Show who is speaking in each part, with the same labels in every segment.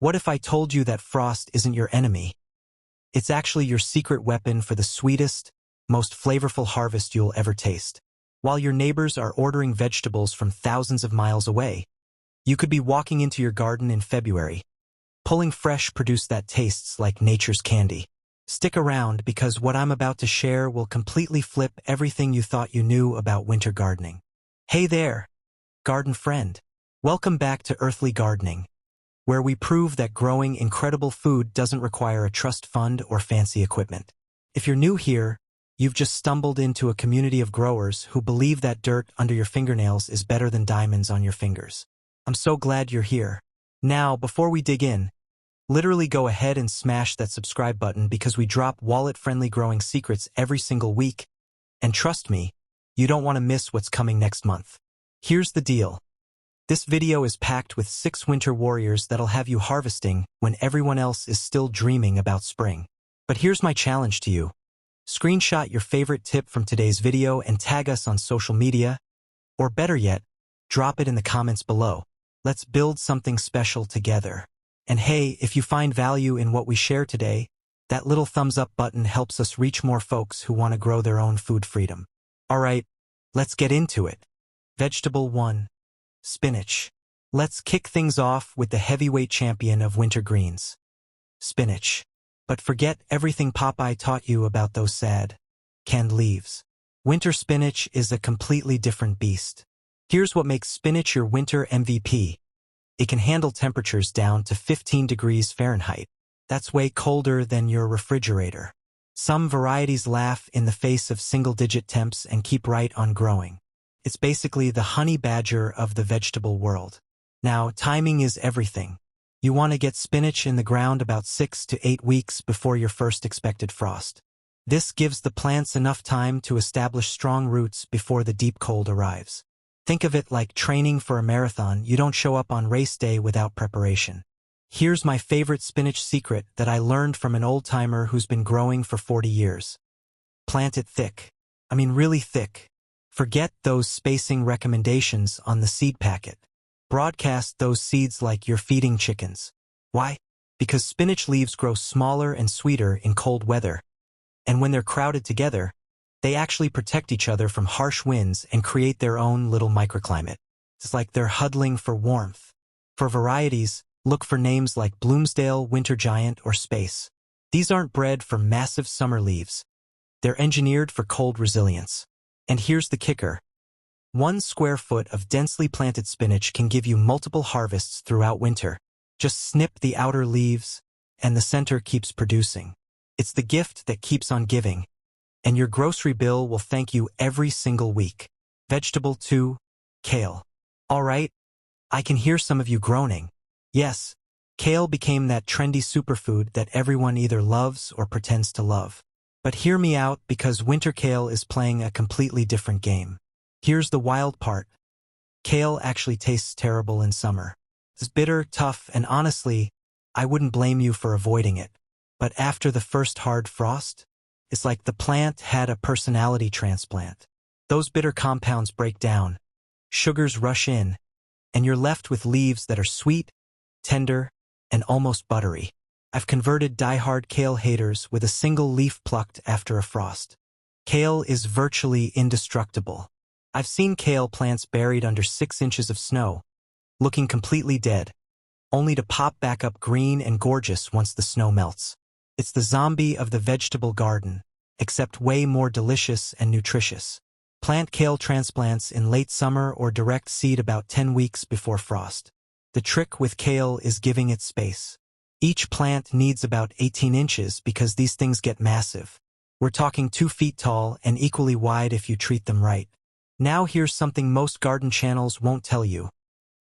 Speaker 1: What if I told you that frost isn't your enemy? It's actually your secret weapon for the sweetest, most flavorful harvest you'll ever taste. While your neighbors are ordering vegetables from thousands of miles away, you could be walking into your garden in February, pulling fresh produce that tastes like nature's candy. Stick around because what I'm about to share will completely flip everything you thought you knew about winter gardening. Hey there, garden friend. Welcome back to Earthly Gardening, where we prove that growing incredible food doesn't require a trust fund or fancy equipment. If you're new here, you've just stumbled into a community of growers who believe that dirt under your fingernails is better than diamonds on your fingers. I'm so glad you're here. Now, before we dig in, literally go ahead and smash that subscribe button because we drop wallet-friendly growing secrets every single week. And trust me, you don't want to miss what's coming next month. Here's the deal. This video is packed with 6 winter warriors that'll have you harvesting when everyone else is still dreaming about spring. But here's my challenge to you. Screenshot your favorite tip from today's video and tag us on social media, or better yet, drop it in the comments below. Let's build something special together. And hey, if you find value in what we share today, that little thumbs up button helps us reach more folks who want to grow their own food freedom. Alright, let's get into it. Vegetable 1. Spinach. Let's kick things off with the heavyweight champion of winter greens. Spinach. But forget everything Popeye taught you about those sad, canned leaves. Winter spinach is a completely different beast. Here's what makes spinach your winter MVP. It can handle temperatures down to 15 degrees Fahrenheit. That's way colder than your refrigerator. Some varieties laugh in the face of single-digit temps and keep right on growing. It's basically the honey badger of the vegetable world. Now, timing is everything. You want to get spinach in the ground about 6 to 8 weeks before your first expected frost. This gives the plants enough time to establish strong roots before the deep cold arrives. Think of it like training for a marathon. You don't show up on race day without preparation. Here's my favorite spinach secret that I learned from an old-timer who's been growing for 40 years. Plant it thick. I mean really thick. Forget those spacing recommendations on the seed packet. Broadcast those seeds like you're feeding chickens. Why? Because spinach leaves grow smaller and sweeter in cold weather. And when they're crowded together, they actually protect each other from harsh winds and create their own little microclimate. It's like they're huddling for warmth. For varieties, look for names like Bloomsdale, Winter Giant, or Space. These aren't bred for massive summer leaves. They're engineered for cold resilience. And here's the kicker. 1 square foot of densely planted spinach can give you multiple harvests throughout winter. Just snip the outer leaves, and the center keeps producing. It's the gift that keeps on giving, and your grocery bill will thank you every single week. Vegetable 2. Kale. Alright, I can hear some of you groaning. Yes, kale became that trendy superfood that everyone either loves or pretends to love. But hear me out because winter kale is playing a completely different game. Here's the wild part. Kale actually tastes terrible in summer. It's bitter, tough, and honestly, I wouldn't blame you for avoiding it. But after the first hard frost, it's like the plant had a personality transplant. Those bitter compounds break down, sugars rush in, and you're left with leaves that are sweet, tender, and almost buttery. I've converted die-hard kale haters with a single leaf plucked after a frost. Kale is virtually indestructible. I've seen kale plants buried under 6 inches of snow, looking completely dead, only to pop back up green and gorgeous once the snow melts. It's the zombie of the vegetable garden, except way more delicious and nutritious. Plant kale transplants in late summer or direct seed about 10 weeks before frost. The trick with kale is giving it space. Each plant needs about 18 inches because these things get massive. We're talking 2 feet tall and equally wide if you treat them right. Now here's something most garden channels won't tell you.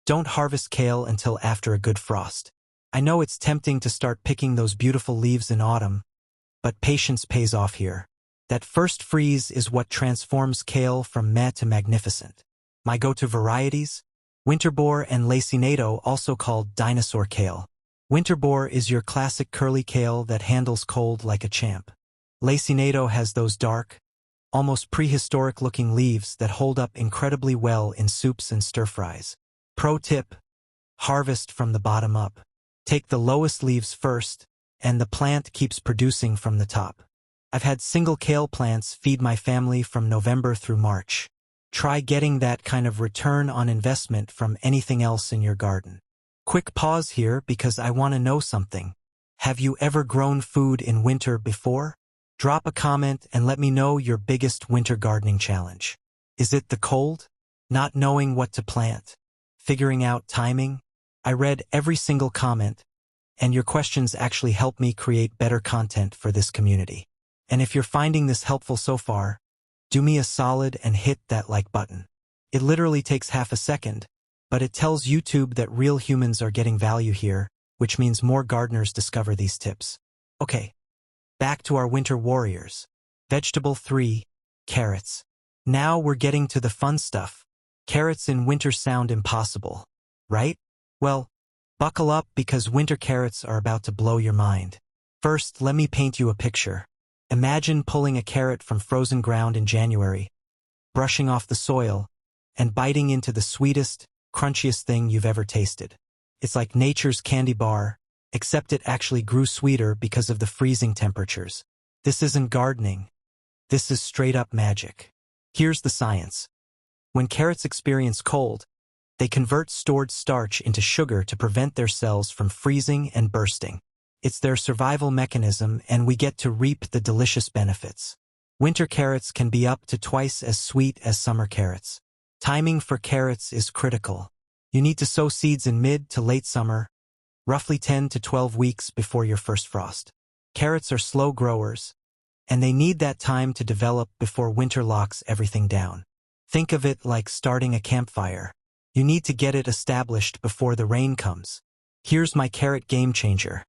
Speaker 1: Don't harvest kale until after a good frost. I know it's tempting to start picking those beautiful leaves in autumn, but patience pays off here. That first freeze is what transforms kale from meh to magnificent. My go-to varieties? Winterbore and Lacinato, also called dinosaur kale. Winterbore is your classic curly kale that handles cold like a champ. Lacinato has those dark, almost prehistoric-looking leaves that hold up incredibly well in soups and stir-fries. Pro tip: harvest from the bottom up. Take the lowest leaves first, and the plant keeps producing from the top. I've had single kale plants feed my family from November through March. Try getting that kind of return on investment from anything else in your garden. Quick pause here because I want to know something. Have you ever grown food in winter before? Drop a comment and let me know your biggest winter gardening challenge. Is it the cold? Not knowing what to plant? Figuring out timing? I read every single comment, and your questions actually help me create better content for this community. And if you're finding this helpful so far, do me a solid and hit that like button. It literally takes half a second, but it tells YouTube that real humans are getting value here, which means more gardeners discover these tips. Okay, back to our winter warriors. Vegetable 3, carrots. Now we're getting to the fun stuff. Carrots in winter sound impossible, right? Well, buckle up because winter carrots are about to blow your mind. First, let me paint you a picture. Imagine pulling a carrot from frozen ground in January, brushing off the soil, and biting into the sweetest, crunchiest thing you've ever tasted. It's like nature's candy bar, except it actually grew sweeter because of the freezing temperatures. This isn't gardening. This is straight-up magic. Here's the science. When carrots experience cold, they convert stored starch into sugar to prevent their cells from freezing and bursting. It's their survival mechanism, and we get to reap the delicious benefits. Winter carrots can be up to twice as sweet as summer carrots. Timing for carrots is critical. You need to sow seeds in mid to late summer, roughly 10 to 12 weeks before your first frost. Carrots are slow growers, and they need that time to develop before winter locks everything down. Think of it like starting a campfire. You need to get it established before the rain comes. Here's my carrot game changer.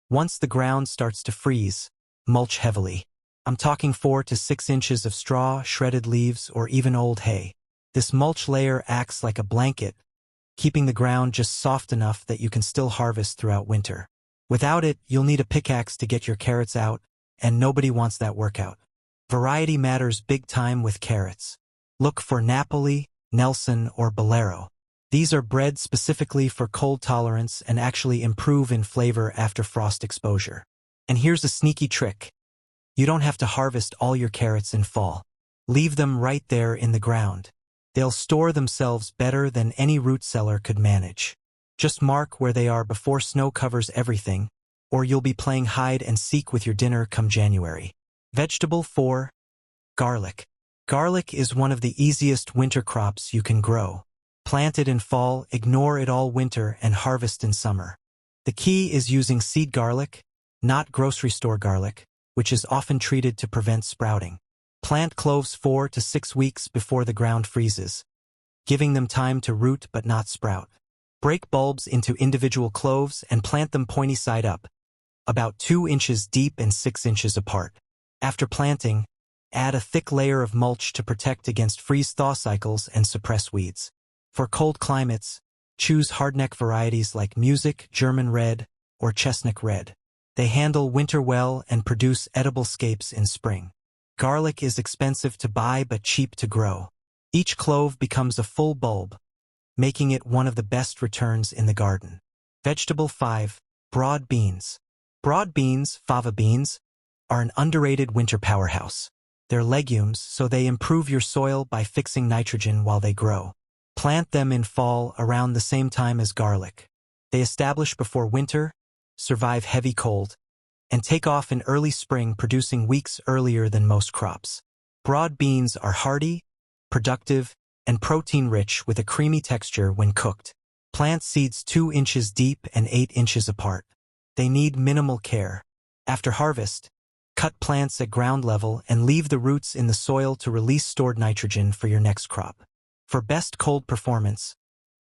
Speaker 1: Once the ground starts to freeze, mulch heavily. I'm talking 4 to 6 inches of straw, shredded leaves, or even old hay. This mulch layer acts like a blanket, keeping the ground just soft enough that you can still harvest throughout winter. Without it, you'll need a pickaxe to get your carrots out, and nobody wants that workout. Variety matters big time with carrots. Look for Napoli, Nelson, or Bolero. These are bred specifically for cold tolerance and actually improve in flavor after frost exposure. And here's a sneaky trick. You don't have to harvest all your carrots in fall. Leave them right there in the ground. They'll store themselves better than any root cellar could manage. Just mark where they are before snow covers everything, or you'll be playing hide and seek with your dinner come January. Vegetable 4, garlic. Garlic is one of the easiest winter crops you can grow. Plant it in fall, ignore it all winter, and harvest in summer. The key is using seed garlic, not grocery store garlic, which is often treated to prevent sprouting. Plant cloves 4 to 6 weeks before the ground freezes, giving them time to root but not sprout. Break bulbs into individual cloves and plant them pointy side up, about 2 inches deep and 6 inches apart. After planting, add a thick layer of mulch to protect against freeze-thaw cycles and suppress weeds. For cold climates, choose hardneck varieties like Music, German Red, or Chestnut Red. They handle winter well and produce edible scapes in spring. Garlic is expensive to buy but cheap to grow. Each clove becomes a full bulb, making it one of the best returns in the garden. Vegetable 5, broad beans. Broad beans, fava beans, are an underrated winter powerhouse. They're legumes, so they improve your soil by fixing nitrogen while they grow. Plant them in fall around the same time as garlic. They establish before winter, survive heavy cold, and take off in early spring, producing weeks earlier than most crops. Broad beans are hardy, productive, and protein-rich with a creamy texture when cooked. Plant seeds 2 inches deep and 8 inches apart. They need minimal care. After harvest, cut plants at ground level and leave the roots in the soil to release stored nitrogen for your next crop. For best cold performance,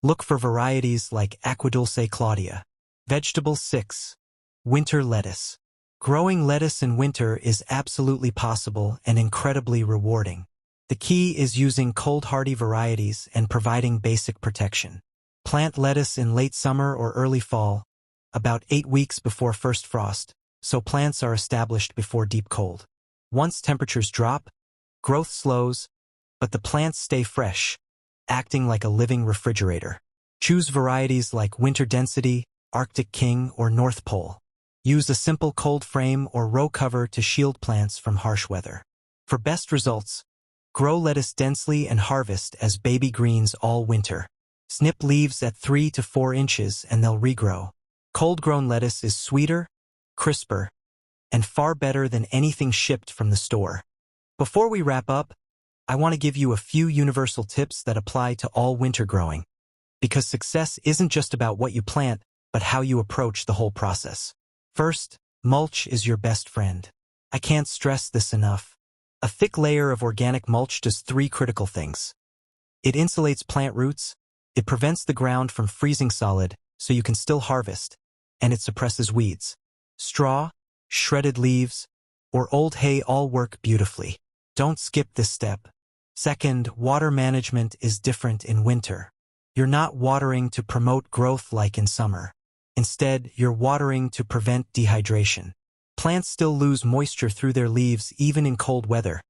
Speaker 1: look for varieties like Aquadulce Claudia. Vegetable 6, winter lettuce. Growing lettuce in winter is absolutely possible and incredibly rewarding. The key is using cold-hardy varieties and providing basic protection. Plant lettuce in late summer or early fall, about 8 weeks before first frost, so plants are established before deep cold. Once temperatures drop, growth slows, but the plants stay fresh, acting like a living refrigerator. Choose varieties like Winter Density, Arctic King, or North Pole. Use a simple cold frame or row cover to shield plants from harsh weather. For best results, grow lettuce densely and harvest as baby greens all winter. Snip leaves at 3 to 4 inches and they'll regrow. Cold-grown lettuce is sweeter, crisper, and far better than anything shipped from the store. Before we wrap up, I want to give you a few universal tips that apply to all winter growing. Because success isn't just about what you plant, but how you approach the whole process. First, mulch is your best friend. I can't stress this enough. A thick layer of organic mulch does 3 critical things. It insulates plant roots, it prevents the ground from freezing solid so you can still harvest, and it suppresses weeds. Straw, shredded leaves, or old hay all work beautifully. Don't skip this step. Second, water management is different in winter. You're not watering to promote growth like in summer. Instead, you're watering to prevent dehydration. Plants still lose moisture through their leaves even in cold weather.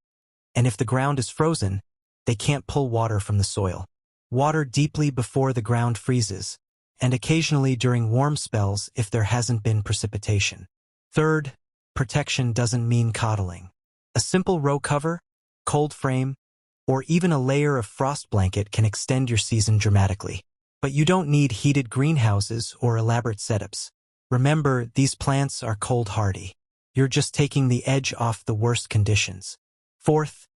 Speaker 1: And if the ground is frozen, they can't pull water from the soil. Water deeply before the ground freezes, and occasionally during warm spells if there hasn't been precipitation. Third, protection doesn't mean coddling. A simple row cover, cold frame, or even a layer of frost blanket can extend your season dramatically. But you don't need heated greenhouses or elaborate setups. Remember, these plants are cold hardy. You're just taking the edge off the worst conditions. Fourth,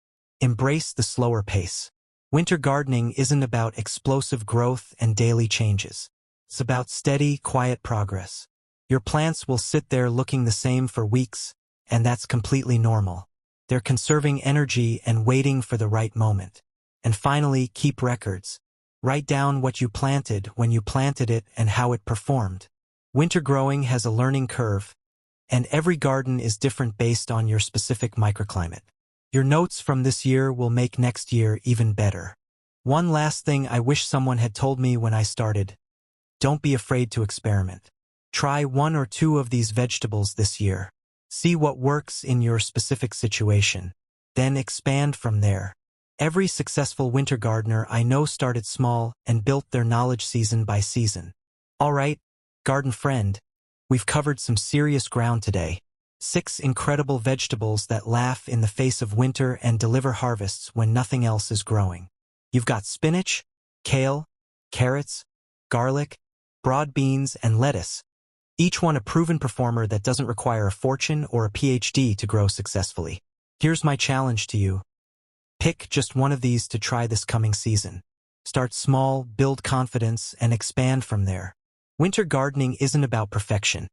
Speaker 1: embrace the slower pace. Winter gardening isn't about explosive growth and daily changes. It's about steady, quiet progress. Your plants will sit there looking the same for weeks, and that's completely normal. They're conserving energy and waiting for the right moment. And finally, keep records. Write down what you planted, when you planted it, and how it performed. Winter growing has a learning curve, and every garden is different based on your specific microclimate. Your notes from this year will make next year even better. One last thing I wish someone had told me when I started. Don't be afraid to experiment. Try 1 or 2 of these vegetables this year. See what works in your specific situation. Then expand from there. Every successful winter gardener I know started small and built their knowledge season by season. All right, garden friend, we've covered some serious ground today. 6 incredible vegetables that laugh in the face of winter and deliver harvests when nothing else is growing. You've got spinach, kale, carrots, garlic, broad beans, and lettuce. Each one a proven performer that doesn't require a fortune or a PhD to grow successfully. Here's my challenge to you. Pick just one of these to try this coming season. Start small, build confidence, and expand from there. Winter gardening isn't about perfection.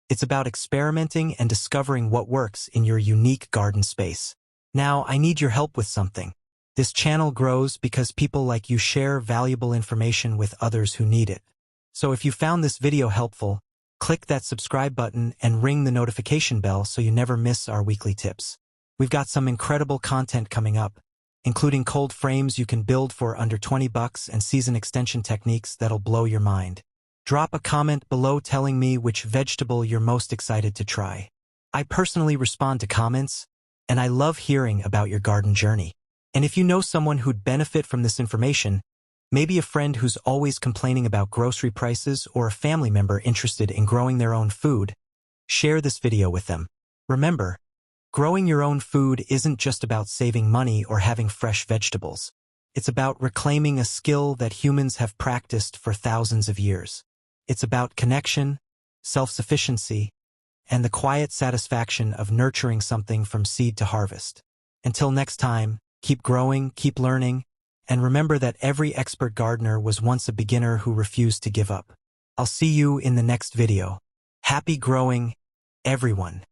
Speaker 1: It's about experimenting and discovering what works in your unique garden space. Now, I need your help with something. This channel grows because people like you share valuable information with others who need it. So if you found this video helpful, click that subscribe button and ring the notification bell so you never miss our weekly tips. We've got some incredible content coming up, including cold frames you can build for under $20 and season extension techniques that'll blow your mind. Drop a comment below telling me which vegetable you're most excited to try. I personally respond to comments, and I love hearing about your garden journey. And if you know someone who'd benefit from this information, maybe a friend who's always complaining about grocery prices or a family member interested in growing their own food, share this video with them. Remember, growing your own food isn't just about saving money or having fresh vegetables. It's about reclaiming a skill that humans have practiced for thousands of years. It's about connection, self-sufficiency, and the quiet satisfaction of nurturing something from seed to harvest. Until next time, keep growing, keep learning, and remember that every expert gardener was once a beginner who refused to give up. I'll see you in the next video. Happy growing, everyone.